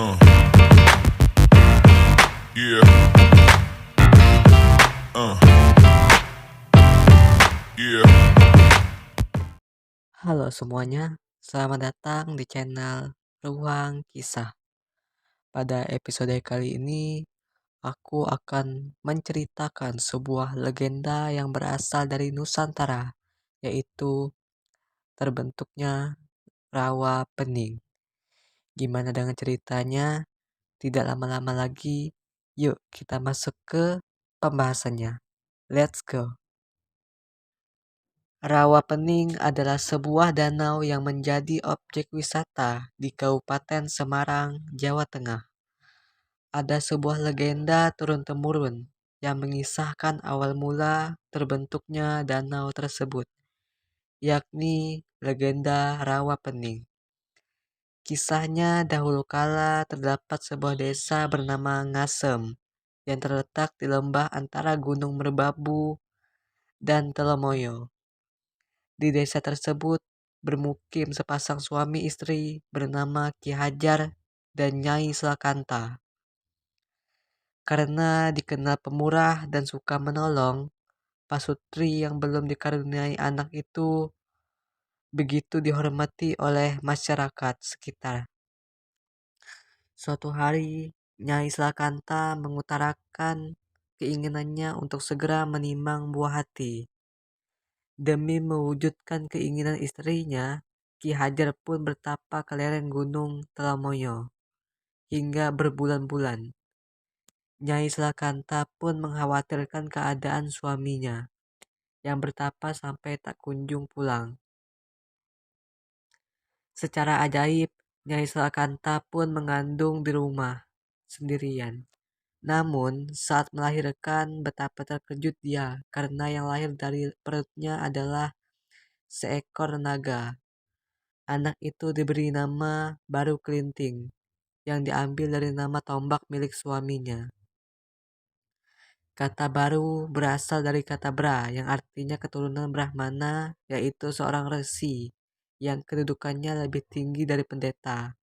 Uh, yeah, uh, yeah. Halo semuanya, selamat datang di channel Ruang Kisah. Pada episode kali ini, aku akan menceritakan sebuah legenda yang berasal dari Nusantara, yaitu terbentuknya Rawa Pening. Gimana dengan ceritanya? Tidak lama-lama lagi, yuk kita masuk ke pembahasannya. Let's go! Rawa Pening adalah sebuah danau yang menjadi objek wisata di Kabupaten Semarang, Jawa Tengah. Ada sebuah legenda turun-temurun yang mengisahkan awal mula terbentuknya danau tersebut, yakni legenda Rawa Pening. Kisahnya dahulu kala terdapat sebuah desa bernama Ngasem yang terletak di lembah antara Gunung Merbabu dan Telemoyo. Di desa tersebut bermukim sepasang suami istri bernama Ki Hajar dan Nyai Selakanta. Karena dikenal pemurah dan suka menolong, pasutri yang belum dikaruniai anak itu begitu dihormati oleh masyarakat sekitar. Suatu hari, Nyai Selakanta mengutarakan keinginannya untuk segera menimang buah hati. Demi mewujudkan keinginan istrinya, Ki Hajar pun bertapa ke lereng Gunung Telemoyo hingga berbulan-bulan. Nyai Selakanta pun mengkhawatirkan keadaan suaminya yang bertapa sampai tak kunjung pulang. Secara ajaib, Nyai Selakanta pun mengandung di rumah sendirian. Namun, saat melahirkan betapa terkejut dia karena yang lahir dari perutnya adalah seekor naga. Anak itu diberi nama Baru Kelinting, yang diambil dari nama tombak milik suaminya. Kata baru berasal dari kata Bra, yang artinya keturunan Brahmana, yaitu seorang resi yang kedudukannya lebih tinggi dari pendeta.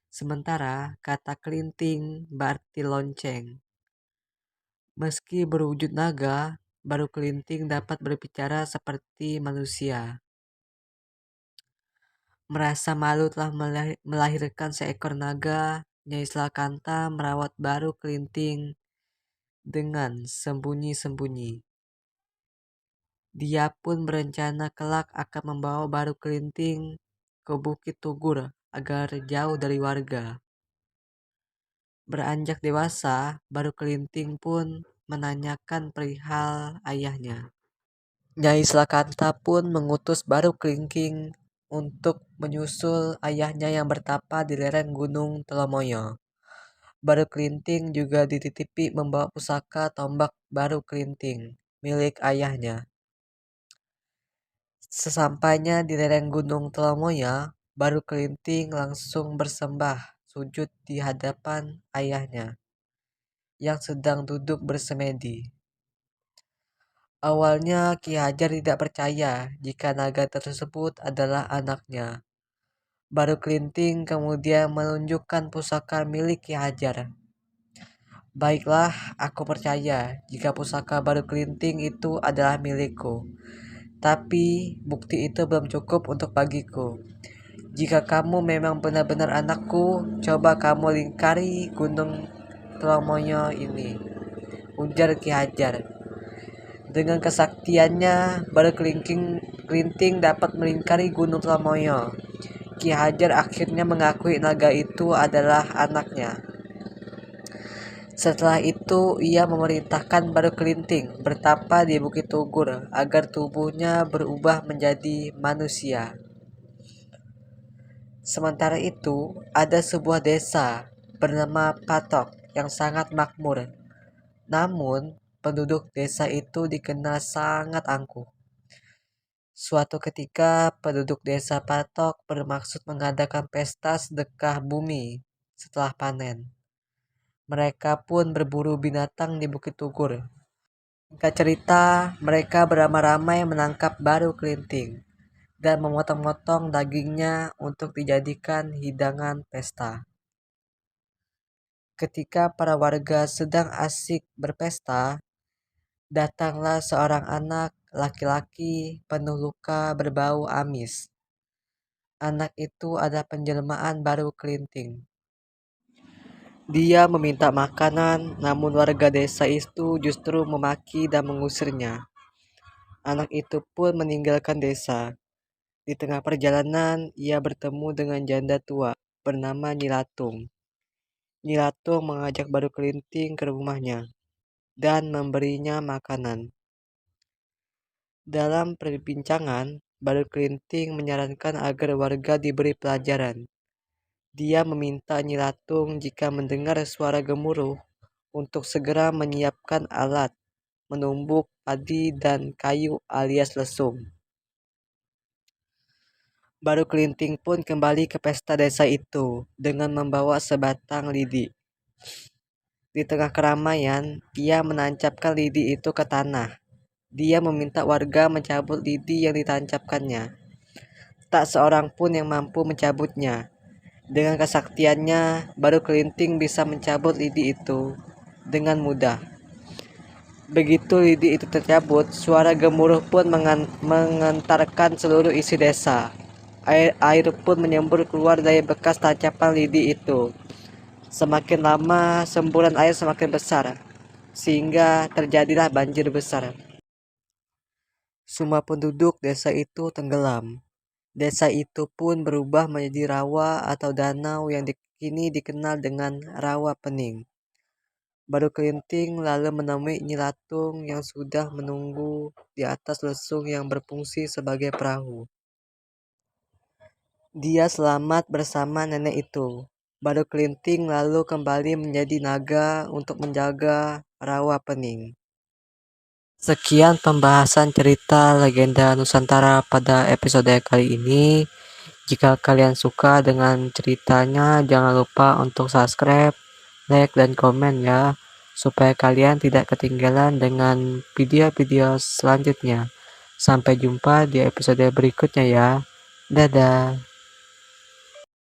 Sementara kata kelinting berarti lonceng. Meski berwujud naga, Baru Kelinting dapat berbicara seperti manusia. Merasa malu telah melahirkan seekor naga, Nyai Selakanta merawat Baru Kelinting dengan sembunyi-sembunyi. Dia pun berencana kelak akan membawa Baru Kelinting ke Bukit Tugur agar jauh dari warga. Beranjak dewasa, Baru Kelinting pun menanyakan perihal ayahnya. Nyai Selakanta pun mengutus Baru Kelinting untuk menyusul ayahnya yang bertapa di lereng Gunung Telemoyo. Baru Kelinting juga dititipi membawa pusaka tombak Baru Kelinting milik ayahnya. Sesampainya di lereng Gunung Telemoyo, Baru Kelinting langsung bersembah sujud di hadapan ayahnya yang sedang duduk bersemedi. Awalnya Ki Hajar tidak percaya jika naga tersebut adalah anaknya. Baru Kelinting kemudian menunjukkan pusaka milik Ki Hajar. Baiklah, aku percaya jika pusaka Baru Kelinting itu adalah milikku. Tapi bukti itu belum cukup untuk bagiku. Jika kamu memang benar-benar anakku, coba kamu lingkari gunung Telemoyo ini, ujar Ki Hajar. Dengan kesaktiannya, Baru Kelinting dapat melingkari gunung Telemoyo. Ki Hajar akhirnya mengakui naga itu adalah anaknya. Setelah itu, ia memerintahkan Baru Kelinting bertapa di Bukit Tugur agar tubuhnya berubah menjadi manusia. Sementara itu, ada sebuah desa bernama Patok yang sangat makmur. Namun, penduduk desa itu dikenal sangat angkuh. Suatu ketika, penduduk desa Patok bermaksud mengadakan pesta sedekah bumi setelah panen. Mereka pun berburu binatang di Bukit Tugur. Singkat cerita, mereka beramai-ramai menangkap Baru Kelinting dan memotong-motong dagingnya untuk dijadikan hidangan pesta. Ketika para warga sedang asik berpesta, datanglah seorang anak laki-laki penuh luka berbau amis. Anak itu adalah penjelmaan baru Kelinting. Dia meminta makanan, namun warga desa itu justru memaki dan mengusirnya. Anak itu pun meninggalkan desa. Di tengah perjalanan, ia bertemu dengan janda tua bernama Nyilatung. Nyilatung mengajak Baru Kelinting ke rumahnya dan memberinya makanan. Dalam perbincangan, Baru Kelinting menyarankan agar warga diberi pelajaran. Dia meminta Nyilatung jika mendengar suara gemuruh untuk segera menyiapkan alat menumbuk padi dan kayu alias lesung. Baru Kelinting pun kembali ke pesta desa itu dengan membawa sebatang lidi. Di tengah keramaian, ia menancapkan lidi itu ke tanah. Dia meminta warga mencabut lidi yang ditancapkannya. Tak seorang pun yang mampu mencabutnya. Dengan kesaktiannya, Baru Kelinting bisa mencabut lidi itu dengan mudah. Begitu lidi itu tercabut, suara gemuruh pun mengantarkan seluruh isi desa. Air pun menyembur keluar dari bekas tancapan lidi itu. Semakin lama, semburan air semakin besar, sehingga terjadilah banjir besar. Semua penduduk desa itu tenggelam. Desa itu pun berubah menjadi rawa atau danau yang kini dikenal dengan Rawa Pening. Baru Kelinting lalu menemui Nyilatung yang sudah menunggu di atas lesung yang berfungsi sebagai perahu. Dia selamat bersama nenek itu. Baru Kelinting lalu kembali menjadi naga untuk menjaga Rawa Pening. Sekian pembahasan cerita legenda Nusantara pada episode kali ini. Jika kalian suka dengan ceritanya, jangan lupa untuk subscribe, like, dan komen ya, supaya kalian tidak ketinggalan dengan video-video selanjutnya. Sampai jumpa di episode berikutnya ya. Dadah.